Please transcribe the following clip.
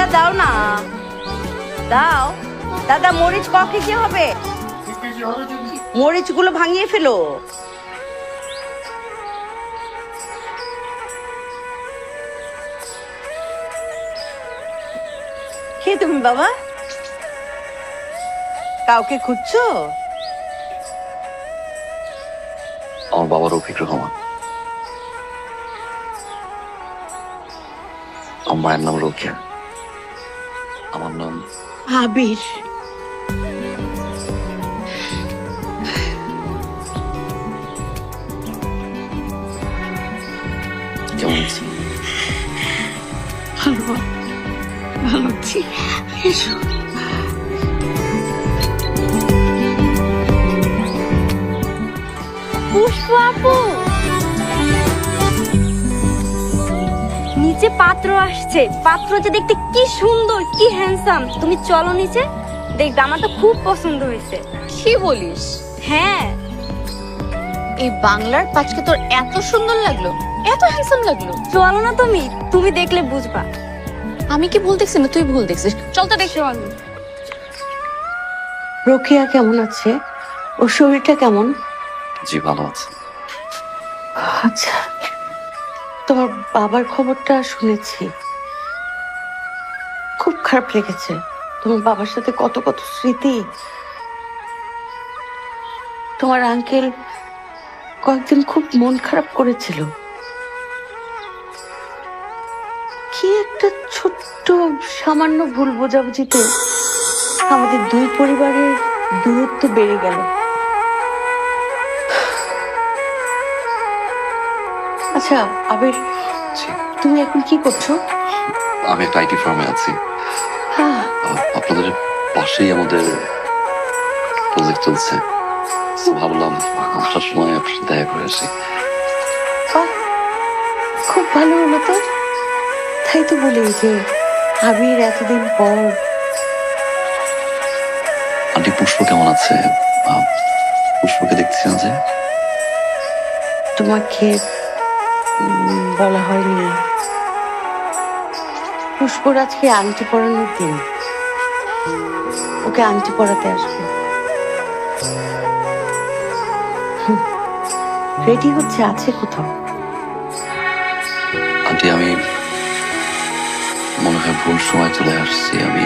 ভাইয়া দাও না, দাও। দাদা মরিচ কফি কি হবে? মরিচগুলো ভাঙিয়ে ফেলো। কে তুমি বাবা? কাউকে খুঁজছো? আমার বাবা রফিক রহমান, আমার মায়ের নাম রোকেয়া, আমার নাম আবির। কেমন আছি? ভালো, ভালো আছি। এসো। পুষ্প আপু, নিচে পাত্র আসছে। পাত্র যে দেখতে কি সুন্দর, কি হ্যান্ডসাম। তুমি চলো নিচে, দেখবে আমার তো খুব পছন্দ হয়েছে। কি বলিস? হ্যাঁ, এই বাংলার পাঁচকে তোর এত সুন্দর লাগলো, এত হ্যান্ডসাম লাগলো? চলো না, তুমি তুমি দেখলে বুঝবা। আমি কি ভুল দেখছি না তুই ভুল দেখছিস? চল তো দেখি। চলো। রোকেয়া কেমন আছে? ওর শরীরটা কেমন? জি ভালো আছে। আচ্ছা, তোমার বাবার খবরটা শুনেছি, খুব খারাপ লেগেছে। তোমার বাবার সাথে কত কত স্মৃতি। তোমার আঙ্কেল কয়েকদিন খুব মন খারাপ করেছিল। কি একটা ছোট্ট সামান্য ভুল বোঝাবুঝিতে আমাদের দুই পরিবারের দূরত্ব বেড়ে গেল। আচ্ছা আবির, জি, তুমি এখন কি করছো? আমি একটা আইটি ফার্মে আছি। হ্যাঁ, আপনাদের পাশেই আমাদের প্রজেক্ট চলছে। তো ভাবলাম আসার সময় আপনার সাথে দেখা করে আসি। বাহ, খুব ভালো হলো তো। তাই তো বলি যে আবির এতদিন পর। আন্টি পুষ্প কেমন আছে? পুষ্পকে দেখছি না যে। তোমাকে বলা হয়নি, পুষ্পর আজকে আংটি পরানোর দিন। ওকে আংটি পরাতে আসবে। রেডি হচ্ছে, আছে কোথাও। আন্টি আমি মনে হয় ভুল সময় চলে আসছি। আমি